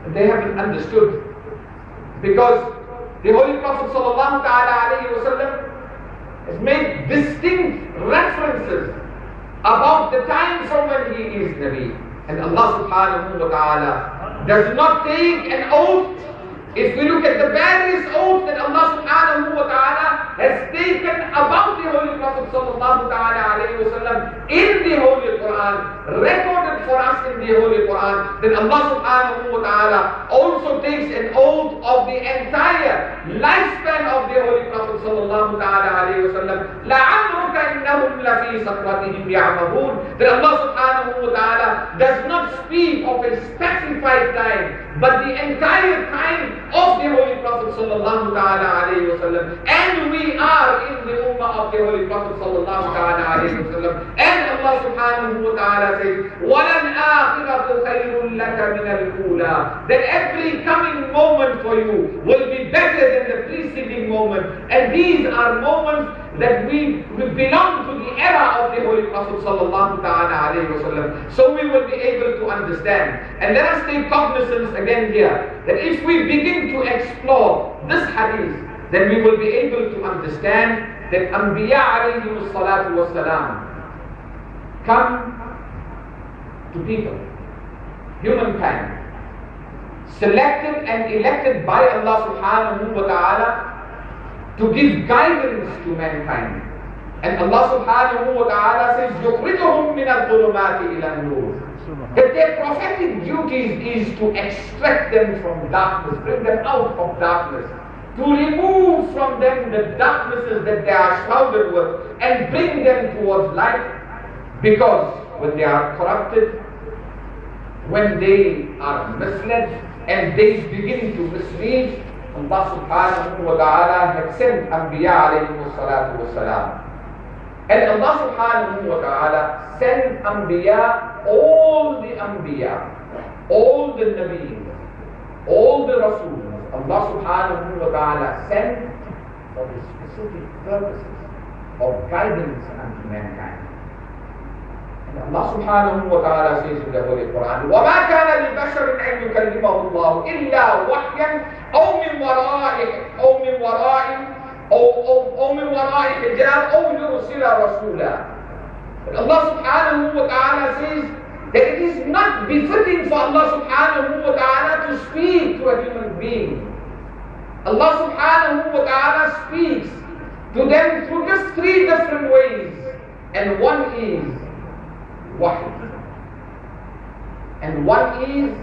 They haven't understood. Because the Holy Prophet sallallahu ta'ala alayhi wa sallam has made distinct references about the times from when he is Nabi. And Allah subhanahu wa ta'ala does not take an oath. If we look at the various oaths that Allah subhanahu wa ta'ala has taken about the Holy Prophet sallallahu ta'ala alayhi wa sallam in the Holy Quran, recorded for us in the Holy Quran, then Allah subhanahu wa ta'ala also takes an oath of the entire lifespan of the Holy Prophet sallallahu ta'ala alayhi wa sallam. لَعَمْرُكَ إِنَّهُمْ لَفِي سَكْرَتِهِمْ يَعْمَهُونَ. That Allah subhanahu wa ta'ala does not speak of a specified time, but the entire time of the Holy Prophet sallallahu ta'ala alayhi wa sallam. And we are in the ummah of the Holy Prophet sallallahu ta'ala alayhi wa sallam. And Allah subhanahu wa ta'ala says, وَلَلْآخِرَةُ خَيْرٌ لَكَ مِنَ الْأُولَى. That every coming moment for you will be better than the preceding moment. And these are moments that we belong to the era of the Holy Prophet sallallahu ta'ala alayhi wa sallam. So we will be able to understand. And let us take cognizance again here, that if we begin to explore this hadith, then we will be able to understand that Anbiya alayhi salatu wa salam come to people, humankind, selected and elected by Allah subhanahu wa ta'ala to give guidance to mankind. And Allah subhanahu wa ta'ala says, يُخْرِجُهُمْ مِنَ الظُّلُمَاتِ إِلَى النُّورِ. That their prophetic duties is to extract them from darkness, bring them out of darkness, to remove from them the darknesses that they are shrouded with and bring them towards light. Because when they are corrupted, when they are misled and they begin to mislead, Allah subhanahu wa ta'ala had sent Anbiya alayhi salatu wa salam. And Allah subhanahu wa ta'ala sent Anbiya, all the Anbiya, all the Nabis, all the Rasuls. Allah subhanahu wa ta'ala sent for the specific purposes of guidance unto mankind. And Allah subhanahu wa ta'ala says in the Holy Quran, وَمَا كَانَ لِبَشَرٍ أَن يُكَلِّمَهُ اللَّهُ إِلَّا وَحْيًا أَوْ مِنْ وَرَاءِ حِجَابٍ أَوْ يُرْسِلَ رَسُولًا. Allah subhanahu wa ta'ala says that it is not befitting for Allah subhanahu wa ta'ala to speak to a human being. Allah subhanahu wa ta'ala speaks to them through just three different ways. And one is wahy. And one is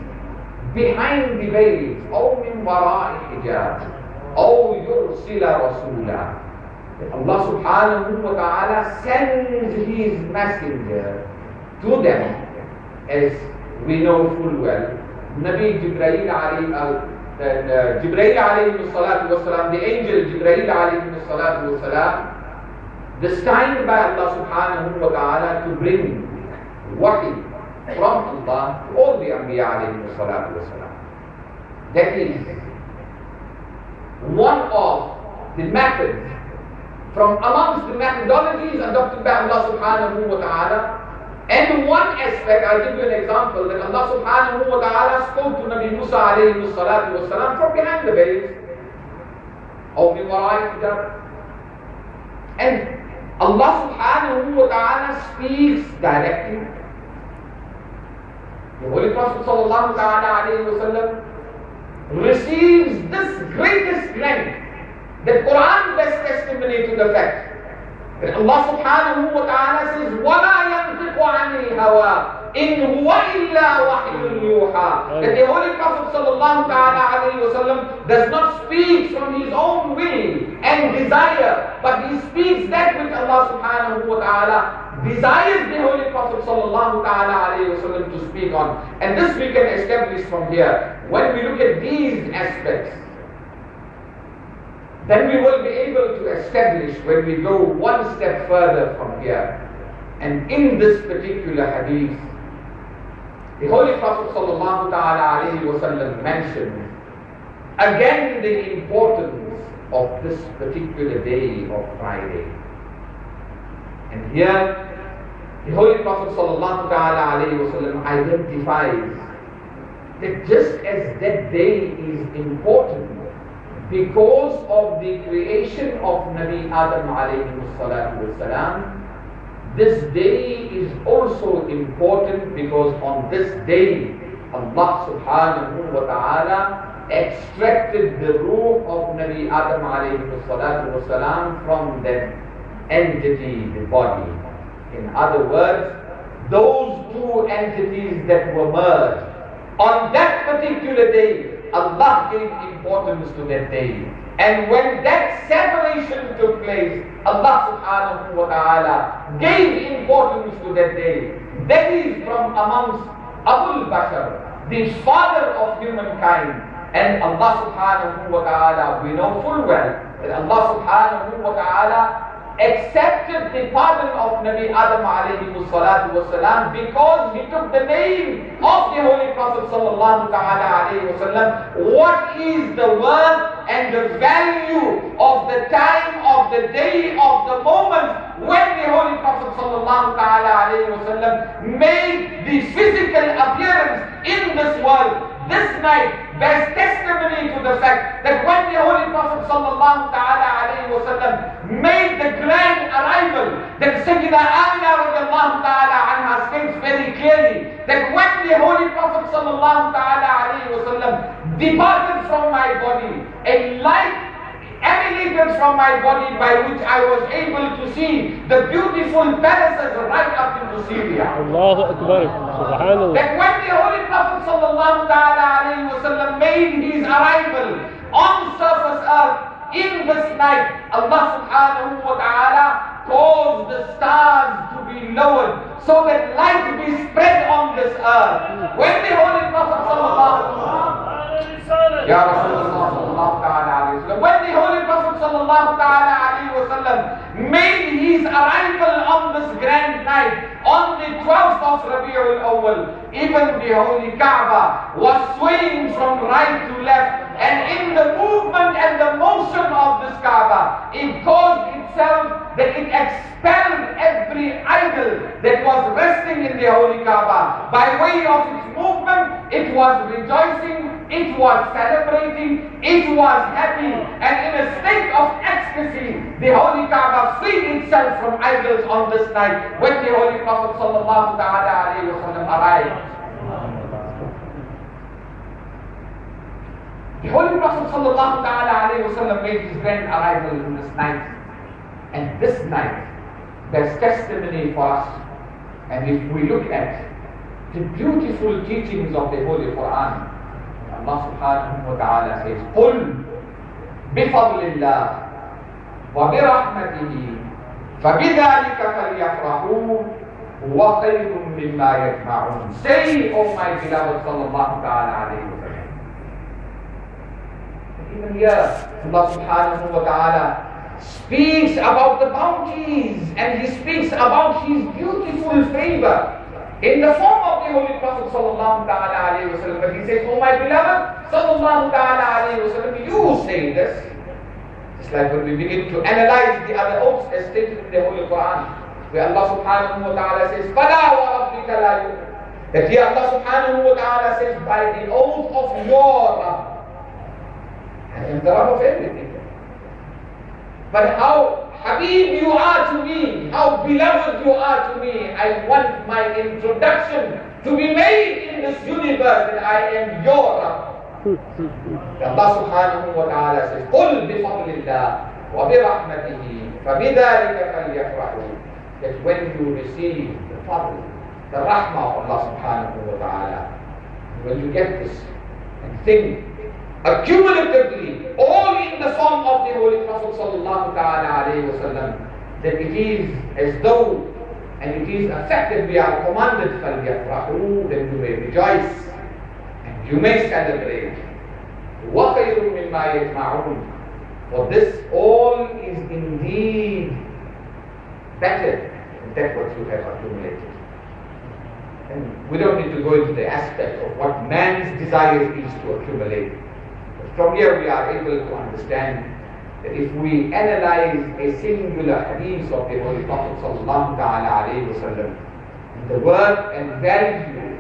behind the veil, أو من وراء حجاب, أو يرسل رسولا. Allah subhanahu wa ta'ala sends His messenger to them, as we know full well. Nabi Jibreel alayhi salatu wa salam, the angel Jibreel alayhi salatu wa salam, destined by Allah subhanahu wa ta'ala to bring wahy from Allah to all the Anbiya alayhi salatu wa salam. That is one of the methods from amongst the methodologies adopted by Allah subhanahu wa ta'ala. And one aspect, I'll give you an example, that Allah subhanahu wa ta'ala spoke to Nabi Musa alayhi salatu wa salam from behind the veil, or min wara'i hijab. And Allah subhanahu wa ta'ala speaks directly. The Holy Prophet sallallahu ta'ala alayhi wa sallam receives this greatest length that Quran bears testimony to the fact that Allah subhanahu wa ta'ala says, وَمَا يَنْطِقُ عَنِ الْهَوَىٰ إِنْ هُوَ إِلَّا وَحْيٌ يُوحَىٰ. That the Holy Prophet sallallahu ta'ala alayhi wa sallam does not speak from his own will and desire, but he speaks that which Allah subhanahu wa ta'ala desires the Holy Prophet sallallahu ta'ala alayhi wa sallam to speak on. And this we can establish from here. When we look at these aspects, then we will be able to establish, when we go one step further from here. And in this particular hadith, the Holy Prophet sallallahu ta'ala alayhi wa sallam mentioned again the importance of this particular day of Friday. And here, the Holy Prophet sallallahu ta'ala alayhi wa sallam identifies that just as that day is important because of the creation of Nabi Adam alayhi salatu wasalam, this day is also important because on this day Allah subhanahu wa ta'ala extracted the ruh of Nabi Adam alayhi salatu wasalam from that entity, the body. In other words, those two entities that were merged, on that particular day, Allah gave importance to that day. And when that separation took place, Allah subhanahu wa ta'ala gave importance to that day. That is from amongst Abul Bashar, the father of humankind. And Allah subhanahu wa ta'ala, we know full well that Allah subhanahu wa ta'ala accepted the pardon of Nabi Adam alayhi salatu wasalam because he took the name of the Holy Prophet sallallahu ta'ala alayhi wasallam. What is the worth and the value of the time, of the day, of the moment when the Holy Prophet sallallahu ta'ala alayhi wasallam made the physical appearance in this world? This night bears testimony to the fact that when the Holy Prophet sallallahu ta'ala alayhi wasallam made the grand arrival, that Sayyida Amina radiallahu ta'ala anha states very clearly that when the Holy Prophet sallallahu ta'ala alayhi wasallam departed from my body, a light emanated from my body by which I was able to see the beautiful palaces right up into Syria. Allahu Akbar. Subhanallah. That when the Holy Prophet sallallahu ta'ala alayhi wasallam made his arrival on surface earth in this night, Allah subhanahu wa ta'ala caused the stars to be lowered so that light be spread on this earth. When the Holy Prophet sallallahu Ya Rasulullah sallallahu ta'ala alayhi wasallam, when the Holy Prophet sallallahu ta'ala alayhi wasallam made his arrival on this grand night, on the 12th of Rabi'ul Awwal, even the Holy Kaaba was swaying from right to left, and in the movement and the motion of this Kaaba, it caused itself that it expelled every idol that was resting in the Holy Kaaba. By way of its movement, it was rejoicing, it was celebrating, it was happy, and in a state of ecstasy, the Holy Kaaba freed itself from idols on this night when the Holy Prophet sallallahu ta'ala alayhi wa sallam arrived. The Holy Prophet sallallahu ta'ala alayhi wa sallam made his grand arrival in this night, and this night bears testimony for us. And if we look at the beautiful teachings of the Holy Quran, Allah subhanahu wa ta'ala says, قُلْ بِفَضْلِ اللَّهِ وَبِرَحْمَتِهِ فَبِذَلِكَ فَلْيَفْرَحُوا وَخَيْرٌ مِّمَّا يَجْمَعُونَ. Say, O my beloved sallallahu ta'ala alayhi wa sallam. Even here, Allah subhanahu wa ta'ala speaks about the bounties, and He speaks about His beautiful favor in the form of the Holy Prophet sallallahu ta'ala alayhi wa sallam. But he says, oh my beloved sallallahu ta'ala alayhi wa sallam, you say this. It's like when we begin to analyze the other oaths as stated in the Holy Quran, where Allah subhanahu wa ta'ala says, فَلَا وَرَبِّكَ لَا يُؤْمِنُونَ. That here Allah subhanahu wa ta'ala says, by the oath of your Rabb. I am the Rabb of everything. But how Habib you are to me, how beloved you are to me, I want my introduction to be made in this universe that I am your Rabb. Allah subhanahu wa ta'ala says, قُلْ بِفَضْلِ اللَّهِ وَبِرَحْمَتِهِ فَبِذَلِكَ فَلْيَفْرَحُوا. That when you receive the fadl, the rahmah of Allah subhanahu wa ta'ala, when you get this and think accumulatively, all in the form of the Holy Prophet sallallahu ta'ala alayhi wa sallam, that it is as though, and it is affected, we are commanded, فَلْيَفْرَحُوا, then you may rejoice, and you may celebrate. وَخَيْرٌ مِّمَّا يَجْمَعُونَ. For this all is indeed better than that what you have accumulated. And we don't need to go into the aspect of what man's desire is to accumulate. From here we are able to understand that if we analyze a singular hadith of the Holy Prophet sallallahu ta'ala alayhi wa sallam, the worth and value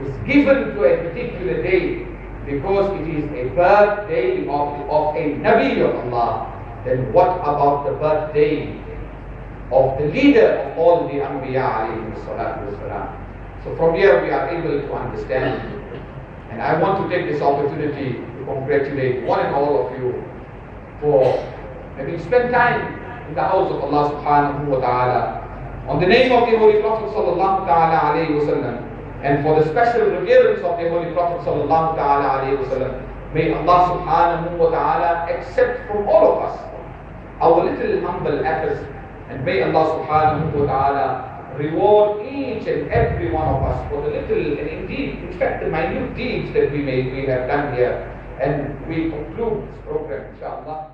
is given to a particular day because it is a birthday of a Nabi of Allah, then what about the birthday of the leader of all the Anbiya alayhi salatu wasalam? So from here we are able to understand, and I want to take this opportunity to congratulate one and all of you for having spent time in the house of Allah subhanahu wa ta'ala on the name of the Holy Prophet sallallahu ta'ala alayhi wasallam, and for the special reverence of the Holy Prophet sallallahu ta'ala alayhi wasallam. May Allah subhanahu wa ta'ala accept from all of us our little humble efforts, and may Allah subhanahu wa ta'ala reward each and every one of us for the little and indeed, in fact, the minute deeds that we have done here. And we conclude this program, inshallah.